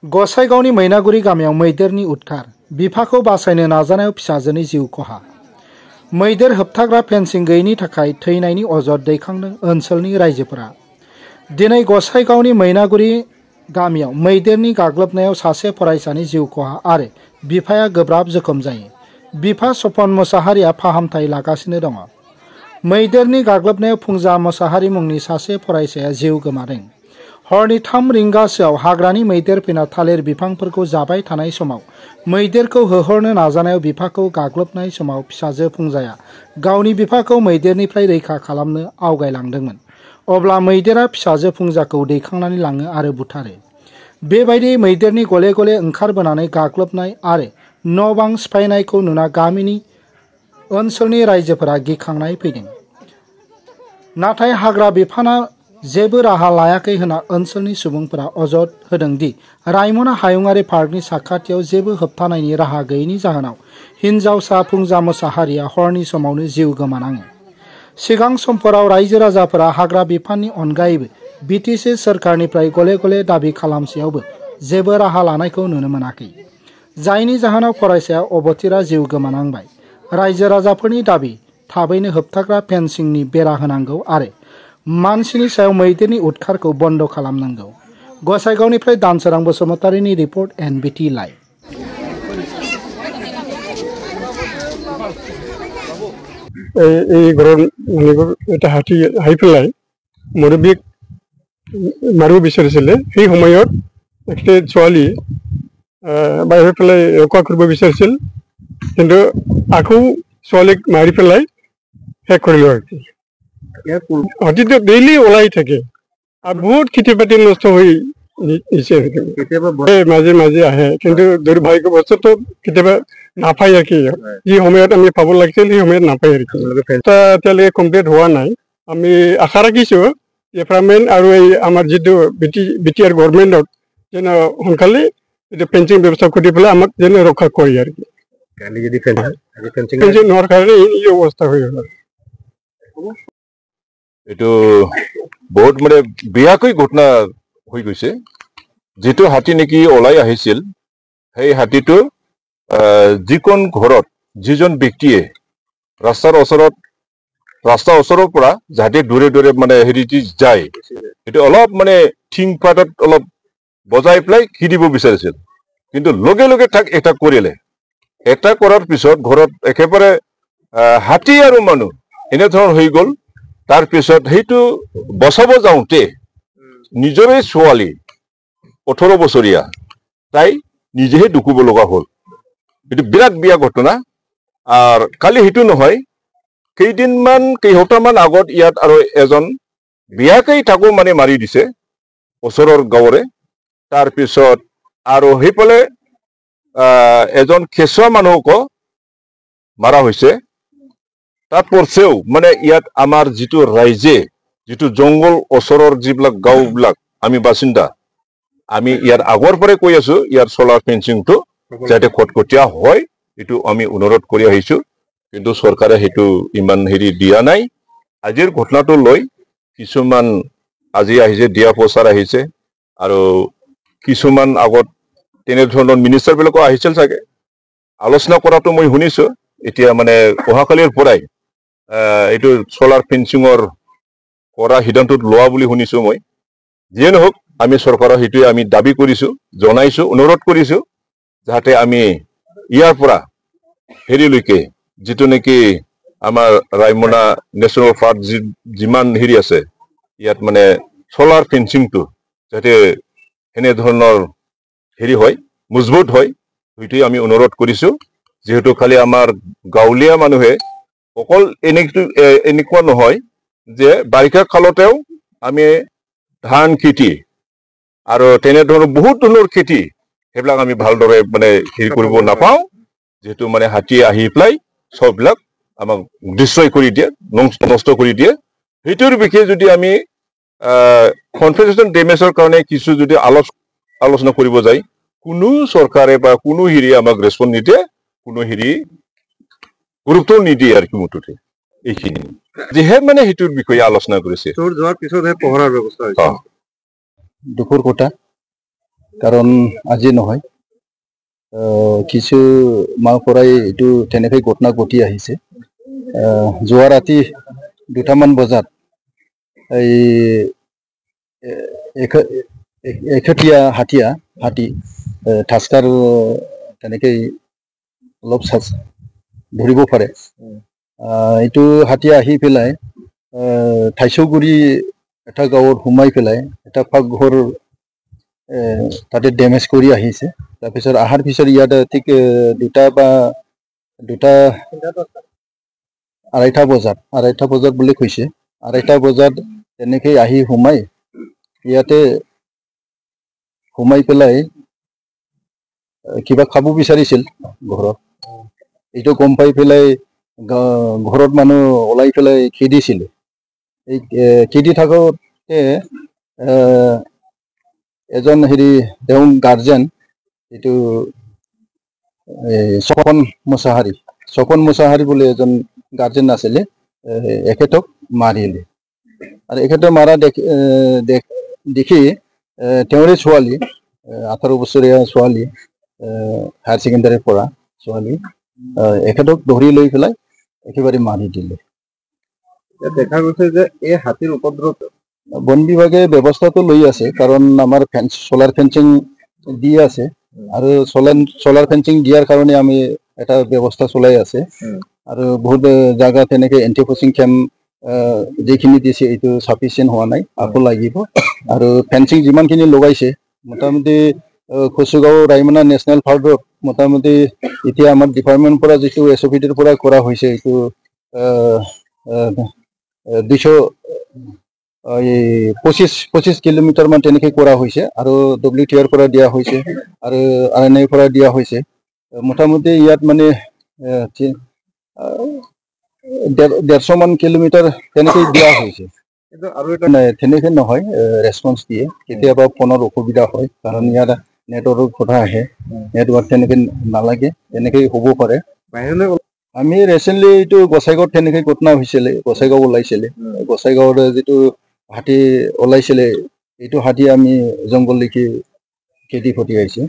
गसाइगावनि मैनागुरि गामियाव मैदेरनि उदखार, बिफाखौ बासायनो नाजानायाव फिसाजोनि जिउ खहा। मैदेर होबथाग्रा फेन्सिं गैयैनि थाखाय थैनायनि अजद दैखांदों ओनसोलनि रायजोफोरा। दिनै गसाइगावनि मैनागुरि गामियाव मैदेरनि गाग्लोबनायाव सासे फरायसानि जिउ खहा आरो बिफाया गोब्राब जोखोम जायो। बिफा सपन मोसाहारिया फाहामथाय लागासिनो दङ। मैदेरनि गाग्लोबनायाव फुंजा मोसाहारि मुंनि सासे फरायसाया जिउ गोमादों। हरनि 3 रिंगासोआव हाग्रानि मैदेर फैना थालिर बिफांफोरखौ जाबाय थानाय समाव मैदेरखौ होहरनो नाजानायाव बिफाखौ गाग्लोबनाय समाव फिसाजो फुंजाया गावनि बिफाखौ मैदेरनिफ्राय रैखा खालामनो आवगायलांदोंमोन। अब्ला मैदेरा फिसाजो फुंजाखौ दैखांनानै लाङो आरो बुथारो। बेबायदि मैदेरनि गले गले ओंखारबोनानै गाग्लोबनाय आरो न' बां सिफायनायखौ नुना गामिनि ओनसोलनि रायजोफोरा गिखांनाय फैदों। नाथाय हाग्रा बिफाना जेबो राहा लायाखै होनना ओनसोलनि सुबुंफोरा अजद होदों दि रायमना हायुङारि पार्कनि साखाथियाव जेबो होबथानायनि राहा गैयैनि जाहोनाव हिन्जावसा फुंजा मोसाहारिया हरनि समावनो जिउ गोमानाङो। सिगां समफोराव रायजो राजाफोरा हाग्रा बिफाननि अनगायैबो बिटिसि सोरखारनिफ्राय गले गले दाबि खालामसेयावबो जेबो राहा लानायखौ नुनो मोनाखै, जायनि जाहोनाव फरायसाया अबथिरा जिउ गोमानांबाय। रायजो राजाफोरनि दाबि थाबैनो होबथाग्रा फेन्सिंनि बेरा होनांगौ आरो मानसिनि सायाव मैदेरनि उदखारखौ बन्द खालामनांगौ। गसाइगावनिफ्राय दानसोरां बसुमतारीनि रिपर्ट एनबिटि लाइभ। এই ঘৰৰ মানুহবোৰ এটা হাতী আহি পেলাই মুৰব্বীক মাৰিব বিচাৰিছিলে। সেই সময়ত একটা ছোৱালী বাহিৰ পেলাই ৰক্ষা কৰিব বিচাৰিছিল, কিন্তু আকৌ ছোৱালীক মাৰি পেলাই শেষ কৰিলো আৰু কি। হাতীটো ডেইলি ওলাই থাকে আৰু বহুত খেতি বাতি নষ্ট হৈ নিছে। মাজে মাজে আহে, কিন্তু দুৰ্ভাগ্যবশত কেতিয়াবা নাপায় আর কি। যে সময়ত আমি পাব লাগিছিল সেই সময়ত নাপায় আর কি। এতিয়ালৈকে কমপ্লিট হোৱা নাই। আমি আশা ৰাখিছো ডিপাৰ্টমেণ্ট আৰু এই আমাৰ যিটো বিটিআৰ গভৰ্ণমেণ্টত যেন সোনকালে এইটো ফেন্সিং ব্যৱস্থা কৰি পেলাই আমাক যেন ৰক্ষা কৰে আৰ কি। ফেন্সিং নোহোৱাৰ কাৰণে এই অৱস্থা হৈ গ'ল। এইটো বহুত মানে বেয়াকৈ ঘটনা হৈ গৈছে। যিটো হাতী নেকি ওলাই আহিছিল, সেই হাতীটো যিকোন ঘৰত যিজন ব্যক্তিয়ে ৰাস্তাৰ ওচৰৰ পৰা যাতে দূৰে দূৰে মানে হেৰিটি যায়, সেইটো অলপ মানে ঠিং পাতত অলপ বজাই পেলাই খেদিব বিচাৰিছিল, কিন্তু লগে লগে তাক এটা কৰিলে। এটা কৰাৰ পিছত ঘৰত একেবাৰে হাতী আৰু মানুহ এনেধৰণৰ হৈ গ'ল। তাৰ পিছত সেইটো বচাব যাওঁতে নিজৰে ছোৱালী 18 বছৰীয়া তাই নিজেহে ঢুকিব লগা হ'ল। এইটো বিৰাট বেয়া ঘটনা। আৰু কালি সেইটো নহয়, কেইসপ্তাহমান আগত ইয়াত আৰু এজন বেয়াকৈ তাকো মানে মাৰি দিছে ওচৰৰ গাঁৱৰে। তাৰপিছত আৰু সেইফালে এজন কেঁচুৱা মানুহকো মাৰা হৈছে। তাত পৰছেও মানে ইয়াত আমাৰ যিটো ৰাইজে যিটো জংঘল ওচৰৰ যিবিলাক গাঁওবিলাক আমি বাসিন্দা, আমি ইয়াৰ আগৰ পৰাই কৈ আছো ইয়াৰ চলাৰ ফেন্সিংটো যাতে কটকটীয়া হয়, এইটো আমি অনুৰোধ কৰি আহিছো। কিন্তু চৰকাৰে সেইটো ইমান হেৰি দিয়া নাই। আজিৰ ঘটনাটো লৈ কিছুমান আজি আহিছে, দিয়া প্ৰচাৰ আহিছে আৰু কিছুমান আগত তেনেধৰণৰ মিনিষ্টাৰবিলাকো আহিছিল চাগে, আলোচনা কৰাটো মই শুনিছো। এতিয়া মানে অহাকালিৰ পৰাই এইটো চলাৰ ফেন্সিঙৰ কৰা সিদ্ধান্তত লোৱা বুলি শুনিছো মই। যিয়ে নহওক আমি চৰকাৰৰ সেইটোৱে আমি দাবী কৰিছো, জনাইছো, অনুৰোধ কৰিছো, যাতে আমি ইয়াৰ পৰা হেৰিলৈকে যিটো নেকি আমাৰ ৰায়মনা নেশ্যনেল পাৰ্ক যিমান হেৰি আছে, ইয়াত মানে চলাৰ ফেন্সিংটো যাতে এনেধৰণৰ হেৰি হয়, মজবুত হয়, সেইটোৱে আমি অনুৰোধ কৰিছো। যিহেতু খালি আমাৰ গাঁৱলীয়া মানুহে অকল এনেকুৱা নহয় যে বাৰিষা কালতেও আমি ধান খেতি আৰু তেনেধৰণৰ বহুত ধৰণৰ খেতি সেইবিলাক আমি ভালদৰে মানে হেৰি কৰিব নাপাওঁ, যিহেতু মানে হাতী আহি পেলাই সববিলাক আমাক ডিষ্ট্ৰয় কৰি দিয়ে, নষ্ট কৰি দিয়ে। সেইটোৰ বিষয়ে যদি আমি কনফাৰেশ্যন ডেমেজৰ কাৰণে কিছু যদি আলোচনা কৰিব যায়, কোনো চৰকাৰে বা কোনো হেৰি আমাক ৰেছপন্স নিদিয়ে, কোনো হেৰি গুৰুত্ব নিদিয়ে আৰু কি। মুঠতে এইখিনি যিহে মানে সেইটোৰ বিষয়ে আলোচনা কৰিছে। যোৱাৰ পিছতহে পহৰাৰ ব্যৱস্থা হৈছে। দুপুৰ কোটা কাৰণ আজি নহয় কিছু মাহ পৰাই এইটো তেনেকৈ ঘটনা ঘটি আহিছে যোৱা ৰাতি 2টামান বজাত এই এখেতীয়া হাতী ঠাচকাৰ তেনেকৈ অলপ ধৰিব পাৰে এইটো হাতী আহি পেলাই ঠাইছগুৰি এটা গাঁৱত সোমাই পেলাই এটা পাকঘৰ তাতে ডেমেজ কৰি আহিছে তাৰপিছত আহাৰ পিছত ইয়াত ঠিক আঢ়ৈটা বজাত বুলি কৈছে আঢ়ৈটা বজাত তেনেকৈ আহি ইয়াতে সোমাই পেলাই কিবা খাব বিচাৰিছিল ঘৰত এইটো গম পাই পেলাই ঘৰত মানুহ ওলাই পেলাই খেদিছিলে এই খেদি থাকোঁতে এজন তেওঁ গাৰ্জেন এইটো স্বপন মুছাহাৰী বুলি এজন গাৰ্জেন আছিলে এখেতক মাৰিলে আৰু এখেতক মাৰা দেখি তেওঁৰে ছোৱালী 18 বছৰীয়া ছোৱালী হায়াৰ ছেকেণ্ডাৰীৰ পৰা ছোৱালী এখেতক ধৰি লৈ পেলাই একেবাৰে মাৰি দিলে দেখা গৈছে যে এই হাতীৰ উপদ্ৰৱ বন বিভাগে ব্যৱস্থাটো লৈ আছে কাৰণ আমাৰ সোলাৰ ফেন্সিং দি আছে আৰু সোলাৰ ফেন্সিং দিয়াৰ কাৰণে আমি এটা ব্যৱস্থা চলাই আছে আৰু বহুত জায়গা তেনেকৈ এন্টি পচিং কেম্প যিখিনি দিছে এইটো সাফিচিয়েণ্ট হোৱা নাই আকৌ লাগিব আৰু ফেন্সিং যিমানখিনি লগাইছে মোটামুটি কচুগাঁও ৰাইমনা নেশ্যনেল পাৰ্কত মোটামুটি এতিয়া আমাৰ ডিপাৰ্টমেণ্টৰ পৰা যিটো SOPDৰ পৰা কৰা হৈছে এইটো 225 কিলোমিটাৰ মান তেনেকৈ কৰা হৈছে আৰু WTR পৰা দিয়া হৈছে আৰু RNA পৰা দিয়া হৈছে মোটামুটি ইয়াত মানে 150 মান কিলোমিটাৰ তেনেকৈ দিয়া হৈছে আৰু এটা তেনেকৈ নহয় ৰেছপন্স দিয়ে কেতিয়াবা ফোনৰ অসুবিধা হয় কাৰণ ইয়াত নেটৱৰ্কৰ কথা আহে নেটৱৰ্ক তেনেকৈ নালাগে তেনেকৈ হ'ব পাৰে আমি ৰিচেণ্টলি এইটো গোসাইগাঁৱত তেনেকৈ ঘটনা হৈছিলে গোসাইগাঁও ওলাইছিলে গোসাইগাঁৱৰ যিটো হাতী ওলাইছিলে এইটো হাতী আমি জংঘললৈকে খেদি পঠিয়াইছে